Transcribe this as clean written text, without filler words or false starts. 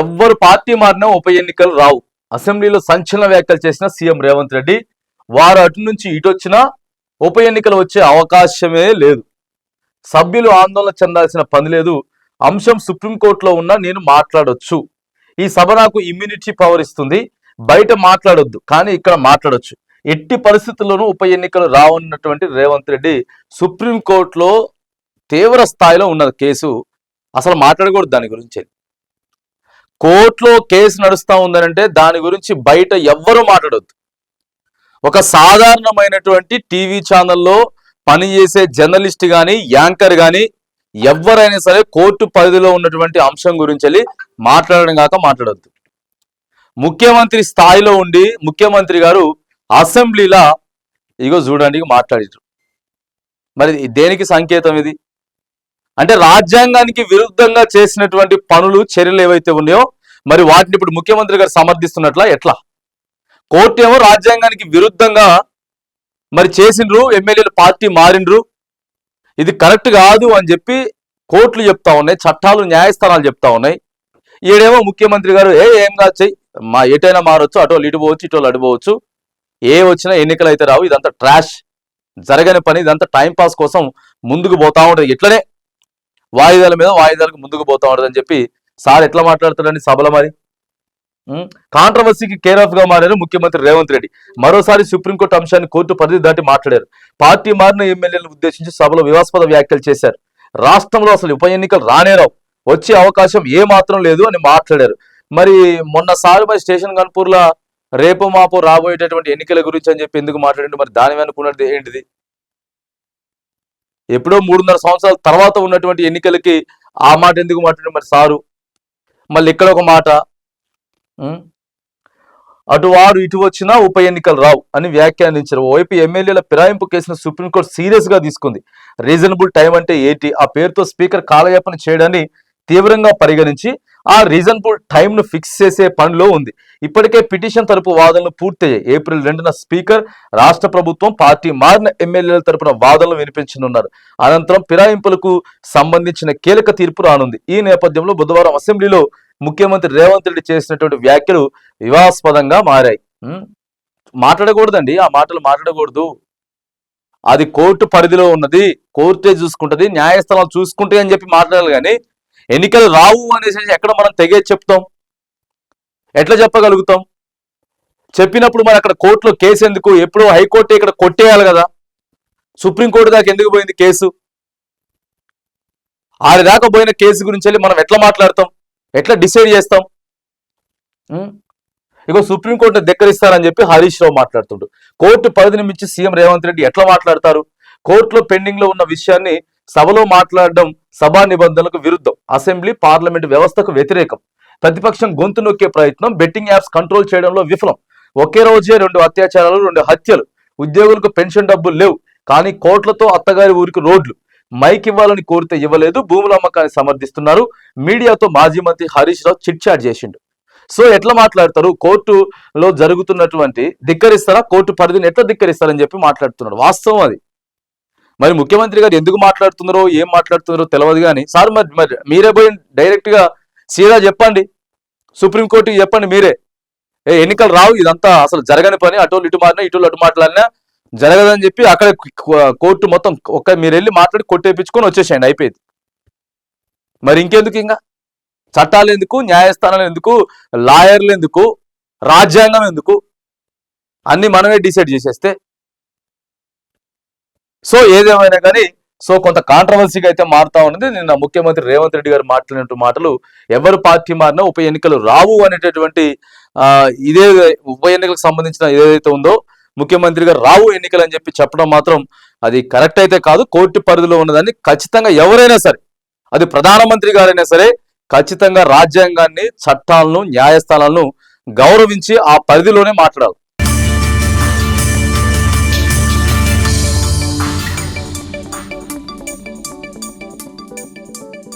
ఎవ్వరు పార్టీ మారినా ఉప ఎన్నికలు రావు. అసెంబ్లీలో సంచలన వ్యాఖ్యలు చేసిన సీఎం రేవంత్ రెడ్డి, వారు అటు నుంచి ఇటు వచ్చినా ఉప ఎన్నికలు వచ్చే అవకాశమే లేదు. సభ్యులు ఆందోళన చెందాల్సిన పని లేదు. అంశం సుప్రీంకోర్టులో ఉన్నా నేను మాట్లాడొచ్చు. ఈ సభ నాకు ఇమ్యూనిటీ పవర్ ఇస్తుంది. బయట మాట్లాడొద్దు, కానీ ఇక్కడ మాట్లాడొచ్చు. ఎట్టి పరిస్థితుల్లోనూ ఉప ఎన్నికలు రావన్నటువంటి రేవంత్ రెడ్డి సుప్రీంకోర్టులో తీవ్ర స్థాయిలో ఉన్నది కేసు. అసలు మాట్లాడకూడదు దాని గురించి. కోర్టులో కేసు నడుస్తూ ఉందనంటే దాని గురించి బయట ఎవ్వరూ మాట్లాడొద్దు. ఒక సాధారణమైనటువంటి టీవీ ఛానల్లో పనిచేసే జర్నలిస్ట్ కానీ యాంకర్ కానీ ఎవరైనా సరే కోర్టు పరిధిలో ఉన్నటువంటి అంశం గురించి వెళ్ళి మాట్లాడడం కాక మాట్లాడొద్దు. ముఖ్యమంత్రి స్థాయిలో ఉండి ముఖ్యమంత్రి గారు అసెంబ్లీలో ఇగో చూడండి మాట్లాడారు. మరి దేనికి సంకేతం ఇది? అంటే రాజ్యాంగానికి విరుద్ధంగా చేసినటువంటి పనులు చర్యలు ఏవైతే ఉన్నాయో మరి వాటిని ఇప్పుడు ముఖ్యమంత్రి గారు సమర్థిస్తున్నట్లా ఎట్లా? కోర్టు ఏమో రాజ్యాంగానికి విరుద్ధంగా మరి చేసిండ్రు, ఎమ్మెల్యేలు పార్టీ మారిండ్రు, ఇది కరెక్ట్ కాదు అని చెప్పి కోర్టులు చెప్తా ఉన్నాయి, చట్టాలు న్యాయస్థానాలు చెప్తా ఉన్నాయి. ఈడేమో ముఖ్యమంత్రి గారు ఏం కాదు చెయ్యి, మా ఎటైనా మారొచ్చు, అటోళ్ళు ఇటు పోవచ్చు, ఇటోళ్ళు అడిపోవచ్చు, ఏ వచ్చినా ఎన్నికలు అయితే రావు, ఇదంతా ట్రాష్, జరగని పని, ఇదంతా టైంపాస్ కోసం ముందుకు పోతా ఉంటుంది, ఇట్లనే వాయిదాల మీద వాయిదాలకు ముందుకు పోతా ఉంటుంది అని చెప్పి సార్ ఎట్లా మాట్లాడుతాడండి సభలో? మరి కాంట్రవర్సీకి కేర్ ఆఫ్ గా మారారు ముఖ్యమంత్రి రేవంత్ రెడ్డి. మరోసారి సుప్రీంకోర్టు అంశాన్ని కోర్టు పరిధి దాటి మాట్లాడారు. పార్టీ మారిన ఎమ్మెల్యేలను ఉద్దేశించి సభలో వివాదాస్పద వ్యాఖ్యలు చేశారు. రాష్ట్రంలో అసలు ఉప ఎన్నికలు రానేరావు, వచ్చే అవకాశం ఏ మాత్రం లేదు అని మాట్లాడారు. మరి మొన్నసారి మరి స్టేషన్ గన్పూర్లో రేపు మాపో రాబోయేటటువంటి ఎన్నికల గురించి అని చెప్పి ఎందుకు మాట్లాడండి? మరి దాని వెనుకున్నది ఏంటిది? ఎప్పుడో 3.5 సంవత్సరాల తర్వాత ఉన్నటువంటి ఎన్నికలకి ఆ మాట ఎందుకు మాట్లాడండి మరి సారు? మళ్ళీ ఇక్కడ ఒక మాట, అటు వారు ఇటు వచ్చినా ఉప ఎన్నికలు రావు అని వ్యాఖ్యానించారు. ఓవైపు ఎమ్మెల్యేల ఫిరాయింపు కేసును సుప్రీంకోర్టు సీరియస్ గా తీసుకుంది. రీజనబుల్ టైం అంటే ఏంటి? ఆ పేరుతో స్పీకర్ కాలయాపన చేయడాన్ని తీవ్రంగా పరిగణించి ఆ రీజనబుల్ టైంను ఫిక్స్ చేసే పనిలో ఉంది. ఇప్పటికే పిటిషన్ తరపు వాదనలు పూర్తయ్యాయి. ఏప్రిల్ 2న స్పీకర్, రాష్ట్ర ప్రభుత్వం, పార్టీ మారిన ఎమ్మెల్యేల తరపున వాదనలు వినిపించనున్నారు. అనంతరం ఫిరాయింపులకు సంబంధించిన కీలక తీర్పు రానుంది. ఈ నేపథ్యంలో బుధవారం అసెంబ్లీలో ముఖ్యమంత్రి రేవంత్ రెడ్డి చేసినటువంటి వ్యాఖ్యలు వివాదాస్పదంగా మారాయి. మాట్లాడకూడదండి, ఆ మాటలు మాట్లాడకూడదు. అది కోర్టు పరిధిలో ఉన్నది, కోర్టే చూసుకుంటది, న్యాయస్థానాలు చూసుకుంటాయి అని చెప్పి మాట్లాడాలి. కానీ ఎన్నికలు రావు అనేసి ఎక్కడ మనం తెగేది చెప్తాం? ఎట్లా చెప్పగలుగుతాం? చెప్పినప్పుడు మరి అక్కడ కోర్టులో కేసు ఎందుకు? ఎప్పుడు హైకోర్టు ఇక్కడ కొట్టేయాలి కదా, సుప్రీంకోర్టు దాకా ఎందుకు పోయింది కేసు? ఆడిదాకా పోయిన కేసు గురించి వెళ్ళి మనం ఎట్లా మాట్లాడతాం, ఎట్లా డిసైడ్ చేస్తాం? ఇగో సుప్రీంకోర్టు ధిక్కరిస్తారని చెప్పి హరీష్ రావు మాట్లాడుతుండ్రు. కోర్టు పరిధిని మించి సీఎం రేవంత్ రెడ్డి ఎట్లా మాట్లాడతారు? కోర్టులో పెండింగ్ లో ఉన్న విషయాన్ని సభలో మాట్లాడడం సభా నిబంధనలకు విరుద్ధం, అసెంబ్లీ పార్లమెంట్ వ్యవస్థకు వ్యతిరేకం, ప్రతిపక్షం గొంతు నొక్కే ప్రయత్నం, బెట్టింగ్ యాప్స్ కంట్రోల్ చేయడంలో విఫలం, ఒకే రోజే 2 అత్యాచారాలు, 2 హత్యలు, ఉద్యోగులకు పెన్షన్ డబ్బులు లేవు, కానీ కోట్లతో అత్తగారి ఊరికి రోడ్లు, మైక్ ఇవ్వాలని కోరితే ఇవ్వలేదు, భూముల అమ్మకాన్ని సమర్థిస్తున్నారు, మీడియాతో మాజీ మంత్రి హరీష్ రావు చిట్ చాట్ చేసిండు. సో ఎట్లా మాట్లాడతారు? కోర్టులో జరుగుతున్నటువంటి ధిక్కరిస్తారా? కోర్టు పరిధిని ఎట్లా ధిక్కరిస్తారని చెప్పి మాట్లాడుతున్నాడు. వాస్తవం అది. మరి ముఖ్యమంత్రి గారు ఎందుకు మాట్లాడుతున్నారో ఏం మాట్లాడుతున్నారో తెలియదు. కానీ సార్ మరి మీరే పోయి డైరెక్ట్ గా సీదా చెప్పండి, సుప్రీంకోర్టుకి చెప్పండి మీరే, ఎన్నికలు రావు, ఇదంతా అసలు జరగని పని, అటోళ్ళు ఇటు మారినా ఇటోళ్ళు అటు మాట్లాడినా జరగదని చెప్పి అక్కడ కోర్టు మొత్తం మీరు వెళ్ళి మాట్లాడి కొట్టేపించుకొని వచ్చేసేయండి, అయిపోయింది. మరి ఇంకెందుకు? ఇంకా చట్టాలు ఎందుకు, న్యాయస్థానాలు ఎందుకు, లాయర్లు ఎందుకు, రాజ్యాంగం ఎందుకు? అన్ని మనమే డిసైడ్ చేసేస్తే. సో ఏదేమైనా కానీ కొంత కాంట్రవర్సీగా అయితే మారుతా ఉన్నది. నిన్న ముఖ్యమంత్రి రేవంత్ రెడ్డి గారు మాట్లాడినటువంటి మాటలు, ఎవరు పార్టీ మారినా ఉప ఎన్నికలు రావు అనేటటువంటి ఇదే ఉప ఎన్నికలకు సంబంధించిన ఏదైతే ఉందో ముఖ్యమంత్రి గారు రావు ఎన్నికలు అని చెప్పి చెప్పడం మాత్రం అది కరెక్ట్ అయితే కాదు. కోర్టు పరిధిలో ఉన్నదాన్ని ఖచ్చితంగా ఎవరైనా సరే, అది ప్రధానమంత్రి గారైనా సరే, ఖచ్చితంగా రాజ్యాంగాన్ని, చట్టాలను, న్యాయస్థానాలను గౌరవించి ఆ పరిధిలోనే మాట్లాడాలి.